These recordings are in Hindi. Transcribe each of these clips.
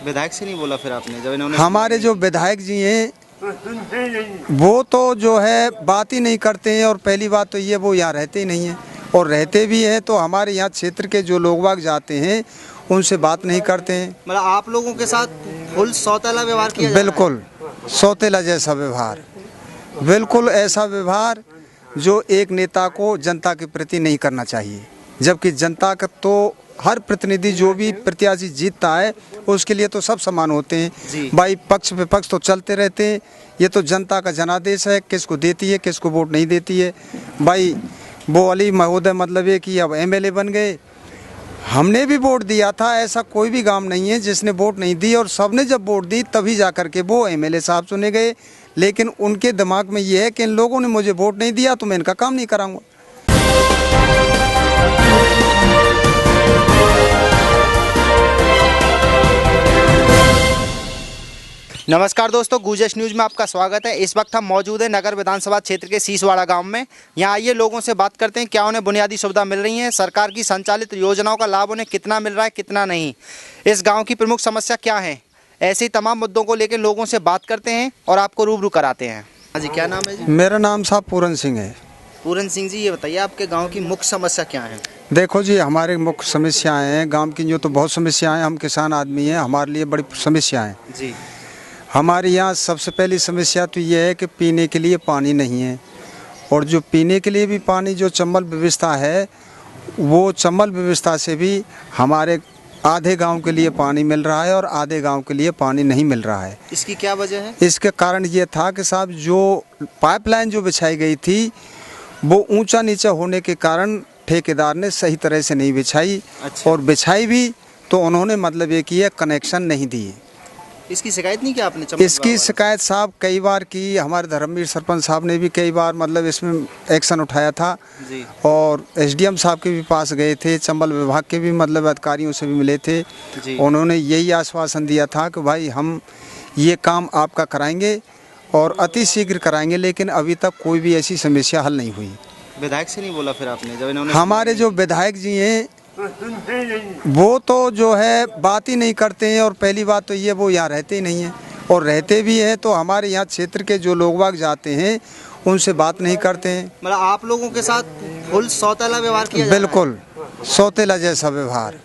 विधायक से नहीं बोला फिर आपने जब इन्होंने? हमारे जो विधायक जी हैं वो तो जो है बात ही नहीं करते हैं, और पहली बात तो ये वो यहाँ रहते ही नहीं हैं, और रहते भी हैं तो हमारे यहाँ क्षेत्र के जो लोग बाग जाते हैं उनसे बात नहीं करते हैं। मतलब आप लोगों के साथ फुल सौतेला व्यवहार किया जा रहा है? बिल्कुल सौतेला जैसा व्यवहार, बिल्कुल ऐसा व्यवहार जो एक नेता को जनता के प्रति नहीं करना चाहिए। जबकि जनता का तो हर प्रतिनिधि जो भी प्रत्याशी जीतता है उसके लिए तो सब समान होते हैं भाई, पक्ष विपक्ष तो चलते रहते हैं। ये तो जनता का जनादेश है, किसको देती है किसको वोट नहीं देती है भाई। वो अली महोदय मतलब ये कि अब एमएलए बन गए, हमने भी वोट दिया था, ऐसा कोई भी गांव नहीं है जिसने वोट नहीं दी, और सबने जब वोट दी तभी जा कर के वो एमएलए साहब चुने गए। लेकिन उनके दिमाग में ये है कि इन लोगों ने मुझे वोट नहीं दिया तो मैं इनका काम नहीं कराऊंगा। नमस्कार दोस्तों, गुजश न्यूज़ में आपका स्वागत है। इस वक्त हम मौजूद हैं नगर विधानसभा क्षेत्र के सीसवाड़ा गांव में। यहां आइए लोगों से बात करते हैं, क्या उन्हें बुनियादी सुविधा मिल रही है, सरकार की संचालित योजनाओं का लाभ उन्हें कितना मिल रहा है कितना नहीं, इस गांव की प्रमुख समस्या क्या है। ऐसे ही तमाम मुद्दों को लेकर लोगों से बात करते हैं और आपको रूबरू कराते हैं। हाँ जी, क्या नाम है जी? मेरा नाम साहब पूरन सिंह है। पूरन सिंह जी, ये बताइए आपके गाँव की मुख्य समस्या क्या है? देखो जी, हमारे मुख्य समस्याएँ हैं गाँव की, जो तो बहुत समस्याएँ, हम किसान आदमी हैं, हमारे लिए बड़ी समस्याएँ जी। हमारे यहाँ सबसे पहली समस्या तो ये है कि पीने के लिए पानी नहीं है, और जो पीने के लिए भी पानी जो चंबल व्यवस्था है, वो चंबल व्यवस्था से भी हमारे आधे गांव के लिए पानी मिल रहा है और आधे गांव के लिए पानी नहीं मिल रहा है। इसकी क्या वजह है? इसके कारण ये था कि साहब जो पाइपलाइन जो बिछाई गई थी वो ऊंचा नीचा होने के कारण ठेकेदार ने सही तरह से नहीं बिछाई। अच्छा। और बिछाई भी तो उन्होंने मतलब ये किया, कनेक्शन नहीं दिए। इसकी शिकायत नहीं की आपने? इसकी शिकायत साहब कई बार की, हमारे धर्मवीर सरपंच साहब ने भी कई बार मतलब इसमें एक्शन उठाया था जी। और एसडीएम साहब के भी पास गए थे, चंबल विभाग के भी मतलब अधिकारियों से भी मिले थे जी। उन्होंने यही आश्वासन दिया था कि भाई हम ये काम आपका कराएंगे और अति शीघ्र कराएंगे, लेकिन अभी तक कोई भी ऐसी समस्या हल नहीं हुई। विधायक से नहीं बोला फिर आपने जब इन्होंने? हमारे जो विधायक जी हैं वो तो जो है बात ही नहीं करते हैं, और पहली बात तो ये वो यहाँ रहते ही नहीं हैं, और रहते भी हैं तो हमारे यहाँ क्षेत्र के जो लोग बाग जाते हैं उनसे बात नहीं करते हैं। मतलब आप लोगों के साथ फुल सौतेला व्यवहार किया जा रहा है? बिल्कुल सौतेला जैसा व्यवहार,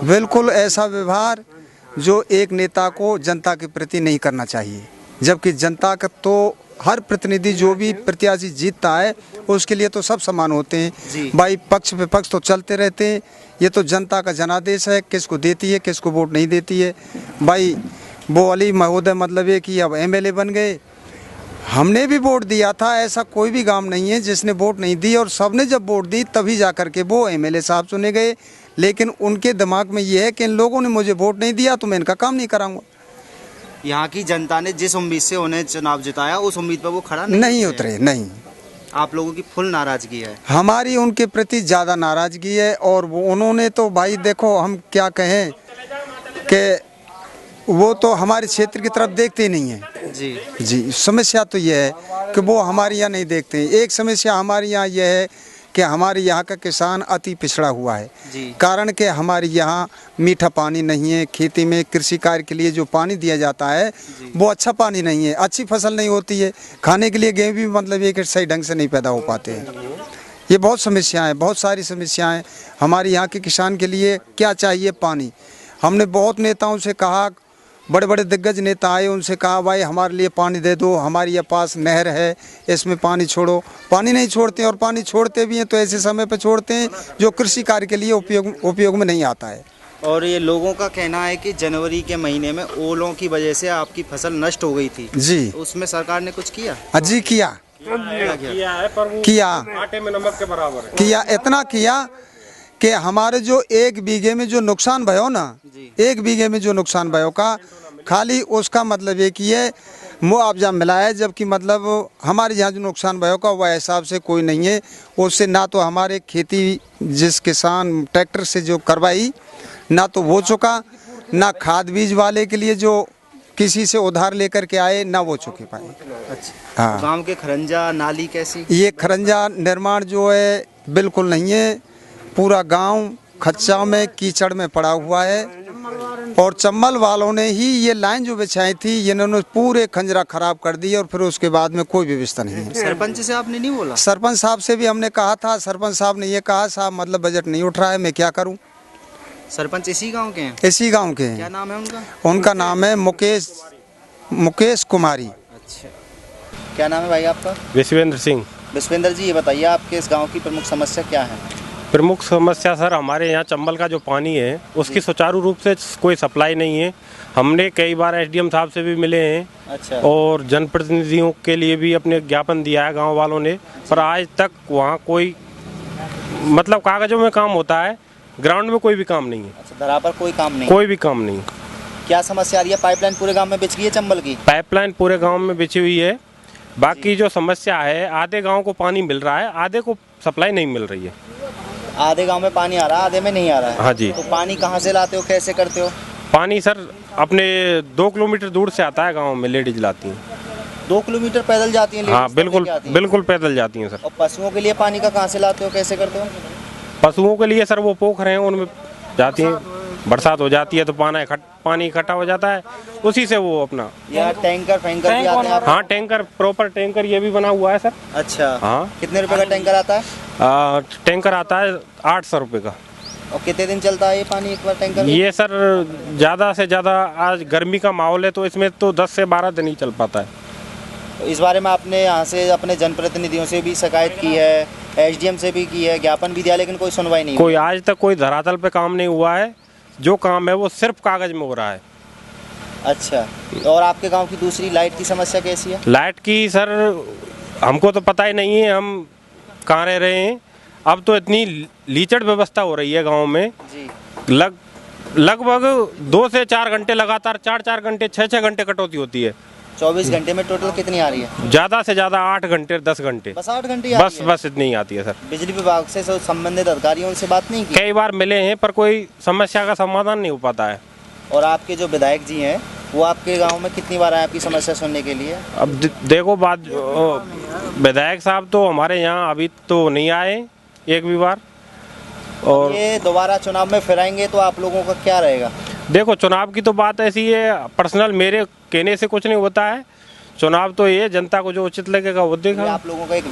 बिल्कुल ऐसा व्यवहार जो एक नेता को जनता के प्रति नहीं करना चाहिए। जबकि जनता का तो हर प्रतिनिधि जो भी प्रत्याशी जीतता है उसके लिए तो सब समान होते हैं भाई, पक्ष विपक्ष तो चलते रहते हैं। ये तो जनता का जनादेश है, किसको देती है किसको वोट नहीं देती है भाई। वो अली महोदय मतलब ये कि अब एमएलए बन गए, हमने भी वोट दिया था, ऐसा कोई भी गांव नहीं है जिसने वोट नहीं दी, और सबने जब वोट दी तभी जा कर के वो एमएलए साहब चुने गए। लेकिन उनके दिमाग में ये है कि इन लोगों ने मुझे वोट नहीं दिया तो मैं इनका काम नहीं कराऊंगा। यहाँ की जनता ने जिस उम्मीद से उन्हें चुनाव जिताया उस उम्मीद पर वो खड़ा नहीं उतरे। नहीं, आप लोगों की फुल नाराजगी है? हमारी उनके प्रति ज़्यादा नाराजगी है, और वो उन्होंने तो भाई देखो हम क्या कहें कि वो तो हमारे क्षेत्र की तरफ देखते ही नहीं हैं। जी, समस्या तो ये है कि वो हमारे यहाँ नहीं देखते हैं। एक समस्या हमारे यहाँ ये है कि हमारे यहाँ का किसान अति पिछड़ा हुआ है, कारण कि हमारे यहाँ मीठा पानी नहीं है, खेती में कृषि कार्य के लिए जो पानी दिया जाता है वो अच्छा पानी नहीं है, अच्छी फसल नहीं होती है, खाने के लिए गेहूँ भी मतलब ये कि सही ढंग से नहीं पैदा हो पाते हैं। ये बहुत समस्याएं, बहुत सारी समस्याएं हमारे यहाँ के किसान के लिए। क्या चाहिए? पानी। हमने बहुत नेताओं से कहा, बड़े बड़े दिग्गज नेता आए, उनसे कहा भाई हमारे लिए पानी दे दो, हमारे यहाँ पास नहर है इसमें पानी छोड़ो, पानी नहीं छोड़ते हैं, और पानी छोड़ते भी हैं तो ऐसे समय पर छोड़ते हैं जो कृषि कार्य के लिए उपयोग में नहीं आता है। और ये लोगों का कहना है कि जनवरी के महीने में ओलों की वजह से आपकी फसल नष्ट हो गई थी जी, उसमें सरकार ने कुछ किया? जी किया आटे में नमक के बराबर किया। इतना किया कि हमारे जो 1 बीघे में जो नुकसान भयो ना, 1 बीघे में जो नुकसान भयो का खाली उसका मतलब ये कि ये मुआवजा मिला है, जबकि मतलब हमारे यहाँ जो नुकसान भयो का वह हिसाब से कोई नहीं है। उससे ना तो हमारे खेती जिस किसान ट्रैक्टर से जो करवाई ना तो वो चुका, ना खाद बीज वाले के लिए जो किसी से उधार लेकर के आए ना वो चुके पाए। अच्छा। हाँ। गांव के खरंजा नाली कैसी? ये खरंजा निर्माण जो है बिल्कुल नहीं है, पूरा गांव खच्चा में कीचड़ में पड़ा हुआ है। और चंबल वालों ने ही ये लाइन जो बिछाई थी इन्होंने पूरे खंजरा खराब कर दी और फिर उसके बाद में कोई व्यवस्था नहीं है। सरपंच से आपने नहीं बोला? सरपंच साहब से भी हमने कहा था, सरपंच साहब ने ये कहा साहब मतलब बजट नहीं उठ रहा है, मैं क्या करूं। सरपंच इसी गांव के हैं? इसी गांव के हैं। क्या नाम है उनका? उनका नाम है मुकेश कुमारी। अच्छा, क्या नाम है भाई आपका? विश्वेंद्र सिंह। विश्वेंद्र जी, ये बताइए आपके इस गांव की प्रमुख समस्या क्या है? प्रमुख समस्या सर हमारे यहाँ चंबल का जो पानी है उसकी सुचारू रूप से कोई सप्लाई नहीं है। हमने कई बार एसडीएम साहब से भी मिले हैं। अच्छा। और जनप्रतिनिधियों के लिए भी अपने ज्ञापन दिया है गांव वालों ने, पर आज तक वहाँ कोई मतलब कागजों में काम होता है, ग्राउंड में कोई भी काम नहीं है। अच्छा, धरा पर कोई काम नहीं? कोई भी काम नहीं। क्या समस्या आ रही है? पाइपलाइन पूरे गांव में बिछ गई है चंबल की? पाइपलाइन पूरे गांव में बिछी हुई है। बाकी जो समस्या है, आधे गांव को पानी मिल रहा है, आधे को सप्लाई नहीं मिल रही है। आधे गांव में पानी आ रहा है, आधे में नहीं आ रहा है? हाँ जी। तो पानी कहाँ से लाते हो, कैसे करते हो? पानी सर अपने 2 किलोमीटर दूर से आता है, गांव में लेडीज लाती हैं। 2 किलोमीटर पैदल जाती हैं? हाँ लेडीज बिल्कुल, लेके आती हैं? बिल्कुल पैदल जाती हैं सर। और पशुओं के लिए पानी का कहाँ से लाते हो, कैसे करते हो? पशुओं के लिए सर वो पोखर हैं, उनमें जाती हैं। बरसात हो जाती है तो पानी इकट्ठा हो जाता है, उसी से वो अपना। या टैंकर फैंकर भी आते हैं? हाँ टैंकर, प्रॉपर टैंकर ये भी बना हुआ है सर। अच्छा। हाँ। कितने रुपए का टैंकर आता है? टैंकर आता है 800 रुपये का। और कितने दिन चलता है ये पानी एक बार टैंकर? ये सर ज़्यादा से ज़्यादा, आज गर्मी का माहौल है तो इसमें तो 10 से 12 दिन ही चल पाता है। तो इस बारे में आपने यहाँ से अपने जनप्रतिनिधियों से भी शिकायत की है, एसडीएम से भी की है, ज्ञापन भी दिया, लेकिन कोई सुनवाई नहीं हुई? कोई आज तक कोई धरातल पे काम नहीं हुआ है। जो काम है वो सिर्फ कागज में हो रहा है। अच्छा। तो और आपके गांव की दूसरी लाइट की समस्या कैसी है? लाइट की सर हमको तो पता ही नहीं है, हम कहाँ रह रहे हैं। अब तो इतनी लीचड़ व्यवस्था हो रही है गांव में जी। लगभग 2 से 4 घंटे लगातार, 4 घंटे 6 घंटे कटौती होती है। 24 घंटे में टोटल कितनी आ रही है? ज़्यादा से ज़्यादा 8 घंटे 10 घंटे, बस 8 घंटे आ रही है? बस इतनी ही आती है सर। बिजली विभाग से संबंधित अधिकारियों से बात नहीं की? कई बार मिले हैं पर कोई समस्या का समाधान नहीं हो पाता है। और आपके जो विधायक जी हैं वो आपके गांव में कितनी बार आए आपकी समस्या सुनने के लिए? अब देखो बात, विधायक साहब तो हमारे यहाँ अभी तो नहीं आए एक भी बार। और ये दोबारा चुनाव में फिर आएंगे तो आप लोगों का क्या रहेगा? देखो चुनाव की तो बात ऐसी है, पर्सनल मेरे कहने से कुछ नहीं होता है। चुनाव तो ये जनता को जो उचित लगेगा वो देगा। आप लोगों का एक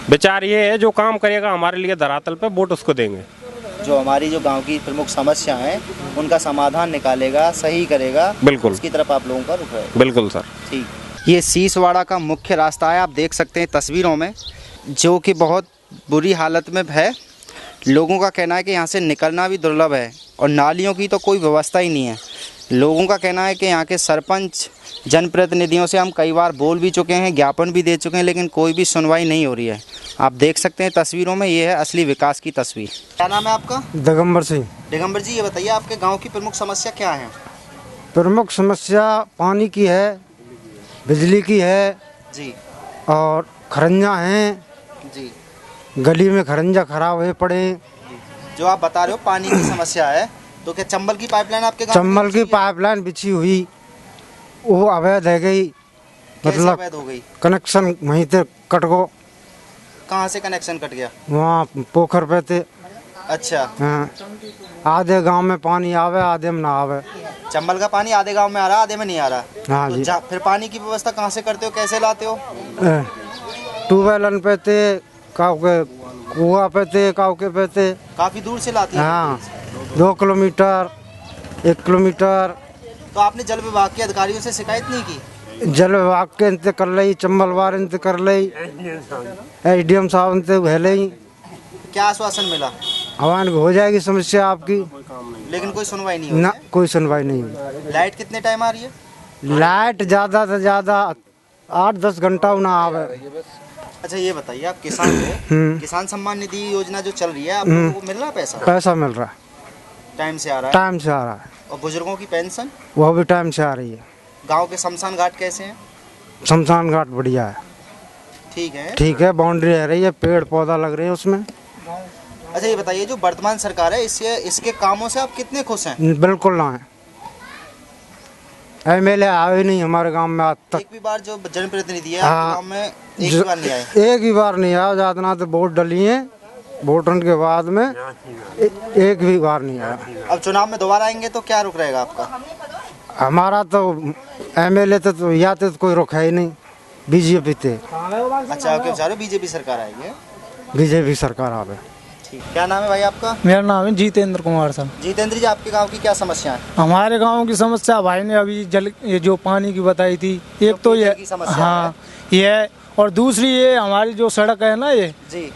विचार ये है, जो काम करेगा हमारे लिए धरातल पे, वोट उसको देंगे। जो हमारी जो गांव की प्रमुख समस्या है उनका समाधान निकालेगा, सही करेगा, बिल्कुल उसकी तरफ आप लोगों का रुख रहेगा। बिल्कुल सर। ठीक। ये सीसवाड़ा का मुख्य रास्ता है, आप देख सकते हैं तस्वीरों में, जो कि बहुत बुरी हालत में है। लोगों का कहना है कि यहाँ से निकलना भी दुर्लभ है और नालियों की तो कोई व्यवस्था ही नहीं है। लोगों का कहना है कि यहाँ के सरपंच, जनप्रतिनिधियों से हम कई बार बोल भी चुके हैं, ज्ञापन भी दे चुके हैं, लेकिन कोई भी सुनवाई नहीं हो रही है। आप देख सकते हैं तस्वीरों में, ये है असली विकास की तस्वीर। क्या नाम है आपका? दिगंबर सिंह। दिगंबर जी, ये बताइए आपके गांव की प्रमुख समस्या क्या है? प्रमुख समस्या पानी की है, बिजली की है जी। और खरंजा हैं जी। गली में, खरंजा खराब हुए पड़े। जो आप बता रहे हो पानी की समस्या है, तो क्या चंबल की पाइपलाइन आपके गांव में चंबल की बिछी है? पाइपलाइन बिछी हुई, वो अवैध है गई, कैसे मतलब अवैध हो गई? कनेक्शन वहीं से कट गो। कहाँ से कनेक्शन कट गया? वहाँ पोखर पे थे। अच्छा। हाँ, आधे गांव में पानी आवे, आधे में ना आवे। चंबल का पानी आधे गांव में आ रहा, आधे में नहीं आ रहा? हाँ तो जी। फिर पानी की व्यवस्था कहाँ से करते हो, कैसे लाते हो? ट्यूबवेलन पे थे, काव के कुआ पे थे, काव के पे थे। काफी दूर से लाते हैं? हाँ, 2 किलोमीटर 1 किलोमीटर। तो आपने जल विभाग के अधिकारियों से शिकायत नहीं की? जल विभाग के इंत कर ली, चंबल वार इंत कर ली, एसडीएम साहब इंत भले। क्या आश्वासन मिला? हवान हो जाएगी समस्या आपकी, लेकिन कोई सुनवाई नहीं हुई? ना कोई सुनवाई नहीं हुई। लाइट कितने टाइम आ रही है? लाइट ज़्यादा से ज़्यादा 8-10 घंटा ना आवे। अच्छा, ये बताइए, आप किसान हो, किसान सम्मान निधि योजना जो चल रही है, आप लोगों को मिल रहा है पैसा? पैसा मिल रहा है, टाइम से आ रहा है? टाइम से आ रहा है। और बुजुर्गों की पेंशन? वह भी टाइम से आ रही है। गांव के शमशान घाट कैसे हैं? शमशान घाट बढ़िया है, ठीक है। ठीक है, बाउंड्री रह रही है, पेड़ पौधा लग रहे हैं उसमें। अच्छा, ये बताइए, जो वर्तमान सरकार है, इसके कामों से आप कितने खुश हैं? बिल्कुल ना है, एमएलए आए नहीं हमारे गांव में आज तक। एक भी बार जो जनप्रतिनिधि है हाँ, आपके गांव में एक भी बार नहीं आए? एक ही बार नहीं आया, ज्यादा तो वोट डली है, वोटन के बाद में एक भी बार नहीं आया। अब चुनाव में दोबारा आएंगे तो क्या रुख रहेगा आपका? हमारा तो एमएलए तो या तो कोई रुख है ही नहीं, बीजेपी थे। अच्छा, क्यों चाह रहे हो बीजेपी सरकार आएगी? बीजेपी सरकार आवे। ठीक, क्या नाम है भाई आपका? मेरा नाम है जितेंद्र कुमार साहब। जितेंद्र जी, आपके गांव की क्या समस्या है? हमारे गांव की समस्या भाई ने अभी ये जो पानी की बताई थी, एक तो ये, की समस्या हाँ ये है, और दूसरी ये हमारी जो सड़क है ना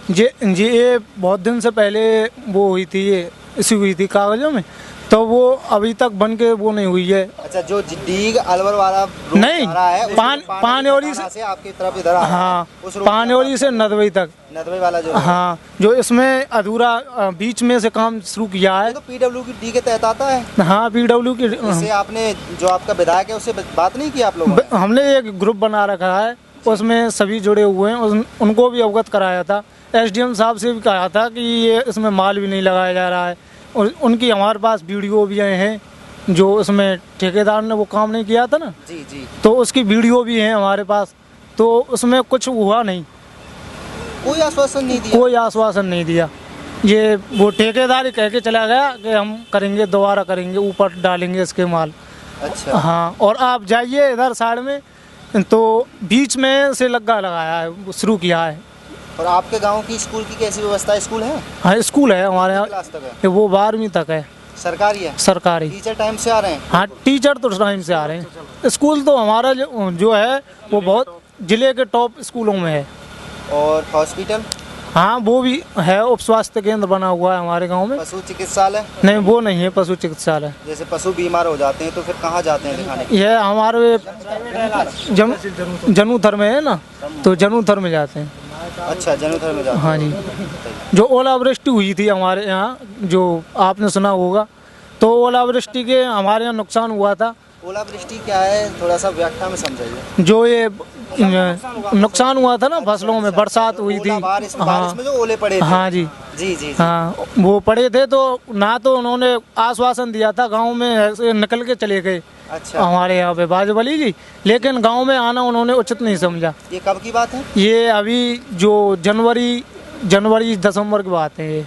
जी ये बहुत दिन से पहले वो हुई थी, ये इसी हुई थी कागजों में, तो वो अभी तक बन के वो नहीं हुई है। अच्छा, जो डीग अलवर वाला रोड नहीं, आ रहा है, पानेरी से आपकी तरफ इधर आ रहा है, हाँ, उस रोड की पानेरी से नदवई तक, नदवे वाला जो हाँ, जो इसमें अधूरा बीच में से काम शुरू किया है। ये तो पीडब्ल्यू की डी के तहत आता है। हाँ, पीडब्ल्यू की। इससे आपने जो आपका विधायक है उससे बात नहीं की आप लोगों ने? हमने एक ग्रुप बना रखा है, उसमें सभी जुड़े हुए हैं, उनको भी अवगत कराया था। एसडीएम साहब से भी कहा था कि ये इसमें माल भी नहीं लगाया जा रहा है, और उनकी हमारे पास वीडियो भी आए हैं, जो उसमें ठेकेदार ने वो काम नहीं किया था ना जी, तो उसकी वीडियो भी है हमारे पास, तो उसमें कुछ हुआ नहीं, कोई आश्वासन नहीं दिया। कोई आश्वासन नहीं दिया। ये वो ठेकेदार ही कह के चला गया कि हम करेंगे, दोबारा करेंगे, ऊपर डालेंगे इसके माल। अच्छा, हाँ, और आप जाइए इधर साइड में तो बीच में से लग्गा लगाया है, शुरू किया है। और आपके गांव की स्कूल की कैसी व्यवस्था है? स्कूल है? हाँ, स्कूल है हमारे यहाँ, क्लास तक है? वो 12वीं तक है, सरकारी है? सरकारी। टीचर टाइम से आ रहे हैं? हाँ, टीचर तो टाइम से आ रहे हैं। स्कूल तो हमारा जो है वो बहुत जिले के टॉप स्कूलों में है। और हॉस्पिटल? हाँ, वो भी है, उप स्वास्थ्य केंद्र बना हुआ है हमारे गांव में। पशु चिकित्सालय? नहीं, वो नहीं है पशु चिकित्सालय। जैसे पशु बीमार हो जाते हैं तो फिर कहाँ जाते हैं दिखाने? यह हमारे जनूथर में है ना, तो जनूथर में जाते हैं। अच्छा, जनूथर में जाते हैं। हाँ जी, जो ओलावृष्टि हुई थी हमारे यहाँ, जो आपने सुना होगा, तो ओलावृष्टि के हमारे यहाँ नुकसान हुआ था। ओलावृष्टि क्या है, थोड़ा सा व्याख्या में समझाइए। जो ये नुकसान हुआ था ना फसलों में, बरसात हुई थी। बारिश हाँ, में जो ओले पड़े थे। हाँ जी, जी। हाँ, वो पड़े थे, तो ना तो उन्होंने आश्वासन दिया था, गांव में ऐसे निकल के चले गए। अच्छा, हमारे यहाँ पे बाजवली जी, लेकिन गांव में आना उन्होंने उचित नहीं समझा। ये कब की बात है? ये अभी जो जनवरी दिसंबर की बात है ये।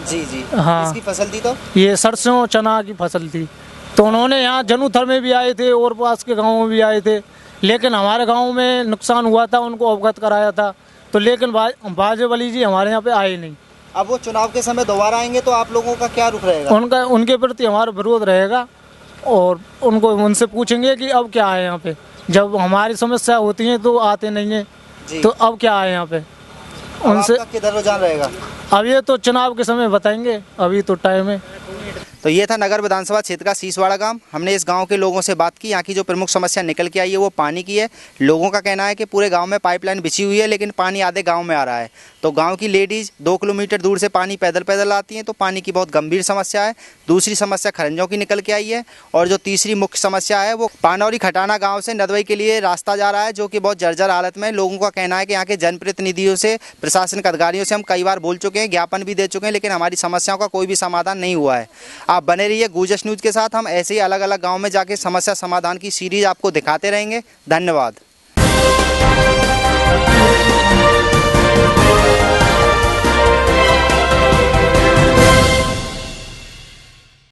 जी। हाँ। इसकी फसल थी तो? ये सरसों चना की फसल थी, तो उन्होंने यहाँ जनूथर में भी आए थे और पास के गाँव में भी आए थे, लेकिन हमारे गांव में नुकसान हुआ था, उनको अवगत कराया था, तो लेकिन बाजेवली जी हमारे यहाँ पे आए नहीं। अब वो चुनाव के समय दोबारा आएंगे तो आप लोगों का क्या रुख रहेगा? उनके प्रति हमारा विरोध रहेगा, और उनसे पूछेंगे कि अब क्या है यहाँ पे। जब हमारी समस्या होती है तो आते नहीं है, तो अब क्या है यहाँ पे उनसे। किधर रुझान रहेगा? अब ये तो चुनाव के समय बताएंगे, अभी तो टाइम है। तो ये था नगर विधानसभा क्षेत्र का सीसवाड़ा गांव। हमने इस गांव के लोगों से बात की। यहाँ की जो प्रमुख समस्या निकल के आई है वो पानी की है। लोगों का कहना है कि पूरे गांव में पाइपलाइन बिछी हुई है, लेकिन पानी आधे गांव में आ रहा है। तो गांव की लेडीज़ 2 किलोमीटर दूर से पानी पैदल आती हैं, तो पानी की बहुत गंभीर समस्या है। दूसरी समस्या खरंजों की निकल के आई है, और जो तीसरी मुख्य समस्या है वो पानौरी खटाना गाँव से नदवई के लिए रास्ता जा रहा है, जो कि बहुत जर्जर हालत में है। लोगों का कहना है कि यहाँ के जनप्रतिनिधियों से, प्रशासनिक अधिकारियों से हम कई बार बोल चुके हैं, ज्ञापन भी दे चुके हैं, लेकिन हमारी समस्याओं का कोई भी समाधान नहीं हुआ है। आप बने रहिए गुजश न्यूज़ के साथ। हम ऐसे ही अलग अलग गांव में जाके समस्या समाधान की सीरीज आपको दिखाते रहेंगे। धन्यवाद।